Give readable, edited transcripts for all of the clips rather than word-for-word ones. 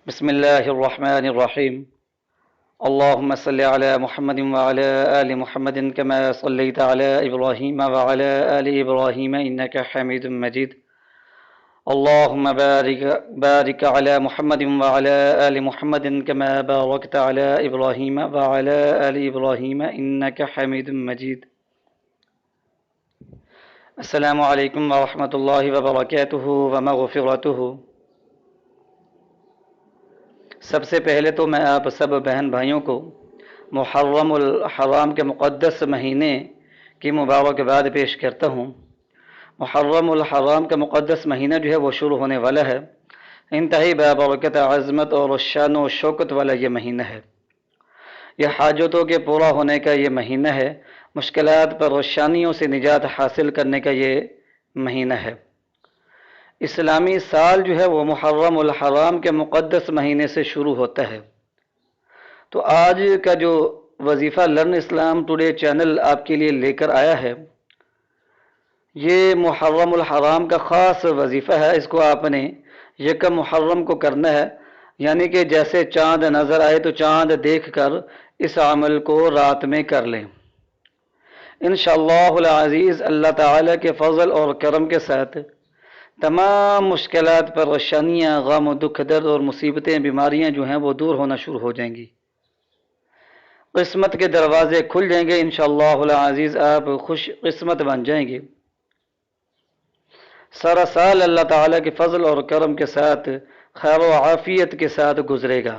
بسم الله الرحمن الرحيم. اللهم صل على محمد وعلى آل محمد كما صليت على إبراهيم وعلى آل إبراهيم إنك حميد مجيد. اللهم بارك على محمد وعلى آل محمد كما باركت على إبراهيم وعلى آل إبراهيم إنك حميد مجيد. السلام عليكم ورحمة الله وبركاته ومغفرته. سب سے پہلے تو میں آپ سب بہن بھائیوں کو محرم الحرام کے مقدس مہینے کی مبارکباد پیش کرتا ہوں. محرم الحرام کا مقدس مہینہ جو ہے وہ شروع ہونے والا ہے. انتہائی بابرکت عظمت اور شان و شوکت والا یہ مہینہ ہے. یہ حاجتوں کے پورا ہونے کا یہ مہینہ ہے. مشکلات پریشانیوں سے نجات حاصل کرنے کا یہ مہینہ ہے. اسلامی سال جو ہے وہ محرم الحرام کے مقدس مہینے سے شروع ہوتا ہے. تو آج کا جو وظیفہ لرن اسلام ٹوڈے چینل آپ کے لیے لے کر آیا ہے، یہ محرم الحرام کا خاص وظیفہ ہے. اس کو آپ نے یکم محرم کو کرنا ہے، یعنی کہ جیسے چاند نظر آئے تو چاند دیکھ کر اس عمل کو رات میں کر لیں. انشاءاللہ العزیز اللہ تعالیٰ کے فضل اور کرم کے ساتھ تمام مشکلات پریشانیاں، غم و دکھ، درد اور مصیبتیں، بیماریاں جو ہیں وہ دور ہونا شروع ہو جائیں گی. قسمت کے دروازے کھل جائیں گے. انشاءاللہ العزیز آپ خوش قسمت بن جائیں گے. سارا سال اللہ تعالیٰ کے فضل اور کرم کے ساتھ خیر و عافیت کے ساتھ گزرے گا.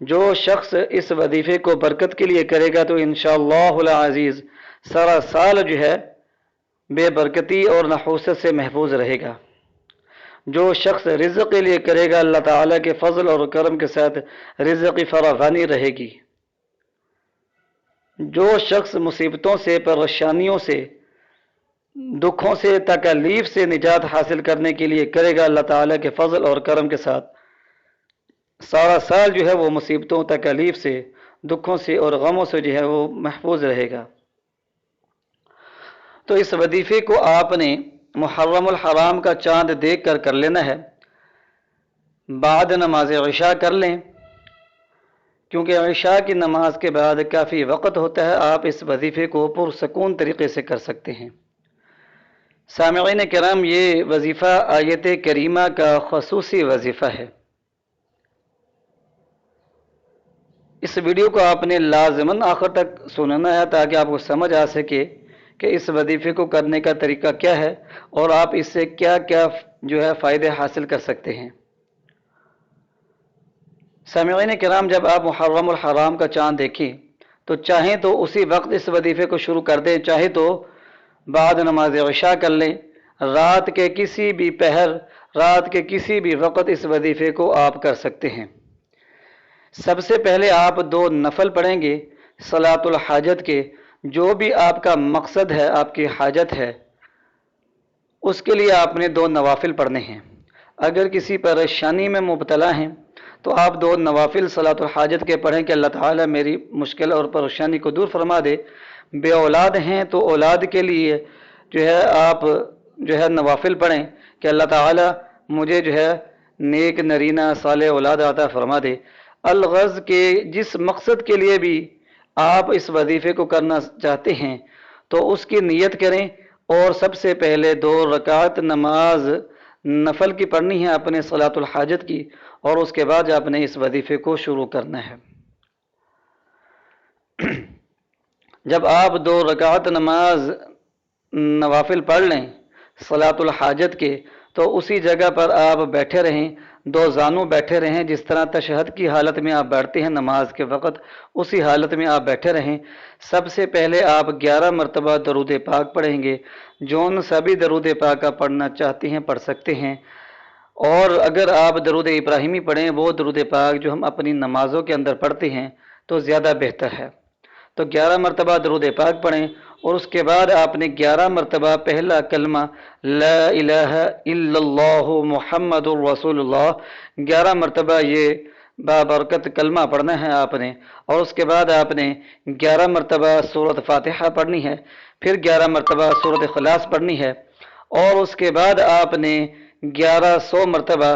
جو شخص اس وظیفے کو برکت کے لیے کرے گا تو انشاءاللہ العزیز سارا سال جو ہے بے برکتی اور نحوست سے محفوظ رہے گا. جو شخص رزق کے لیے کرے گا اللہ تعالیٰ کے فضل اور کرم کے ساتھ رزق کی فراوانی رہے گی. جو شخص مصیبتوں سے، پریشانیوں سے، دکھوں سے، تکالیف سے نجات حاصل کرنے کے لیے کرے گا اللہ تعالیٰ کے فضل اور کرم کے ساتھ سارا سال جو ہے وہ مصیبتوں، تکالیف سے، دکھوں سے اور غموں سے جو ہے وہ محفوظ رہے گا. تو اس وظیفے کو آپ نے محرم الحرام کا چاند دیکھ کر لینا ہے. بعد نماز عشاء کر لیں، کیونکہ عشاء کی نماز کے بعد کافی وقت ہوتا ہے. آپ اس وظیفے کو پرسکون طریقے سے کر سکتے ہیں. سامعین کرام، یہ وظیفہ آیت کریمہ کا خصوصی وظیفہ ہے. اس ویڈیو کو آپ نے لازماً آخر تک سننا ہے تاکہ آپ کو سمجھ آ سکے کہ اس وظیفے کو کرنے کا طریقہ کیا ہے اور آپ اس سے کیا کیا جو ہے فائدے حاصل کر سکتے ہیں. سامعین کرام، جب آپ محرم الحرام کا چاند دیکھیں تو چاہیں تو اسی وقت اس وظیفے کو شروع کر دیں، چاہے تو بعد نماز عشاء کر لیں. رات کے کسی بھی پہر، رات کے کسی بھی وقت اس وظیفے کو آپ کر سکتے ہیں. سب سے پہلے آپ 2 نفل پڑھیں گے صلاۃ الحاجت کے. جو بھی آپ کا مقصد ہے، آپ کی حاجت ہے، اس کے لیے آپ نے 2 نوافل پڑھنے ہیں. اگر کسی پریشانی میں مبتلا ہیں تو آپ 2 نوافل صلاۃ الحاجت کے پڑھیں کہ اللہ تعالیٰ میری مشکل اور پریشانی کو دور فرما دے. بے اولاد ہیں تو اولاد کے لیے جو ہے آپ جو ہے نوافل پڑھیں کہ اللہ تعالیٰ مجھے جو ہے نیک نرینہ صالح اولاد عطا فرما دے. الغرض کے جس مقصد کے لیے بھی آپ اس وظیفے کو کرنا چاہتے ہیں تو اس کی نیت کریں، اور سب سے پہلے 2 رکعت نماز نفل کی پڑھنی ہے اپنے صلاۃ الحاجت کی، اور اس کے بعد آپ نے اس وظیفے کو شروع کرنا ہے. جب آپ 2 رکعت نماز نوافل پڑھ لیں صلاۃ الحاجت کے تو اسی جگہ پر آپ بیٹھے رہیں، 2 زانوں بیٹھے رہیں. جس طرح تشہد کی حالت میں آپ بیٹھتے ہیں نماز کے وقت، اسی حالت میں آپ بیٹھے رہیں. سب سے پہلے آپ 11 مرتبہ درود پاک پڑھیں گے. جون سبھی درود پاک آپ پڑھنا چاہتے ہیں پڑھ سکتے ہیں، اور اگر آپ درود ابراہیمی پڑھیں، وہ درود پاک جو ہم اپنی نمازوں کے اندر پڑھتے ہیں، تو زیادہ بہتر ہے. تو 11 مرتبہ درود پاک پڑھیں، اور اس کے بعد آپ نے 11 مرتبہ پہلا کلمہ لا الہ الا اللہ محمد الرسول اللہ 11 مرتبہ یہ بابرکت کلمہ پڑھنا ہے آپ نے. اور اس کے بعد آپ نے 11 مرتبہ سورۃ فاتحہ پڑھنی ہے، پھر 11 مرتبہ سورۃ اخلاص پڑھنی ہے، اور اس کے بعد آپ نے 1100 مرتبہ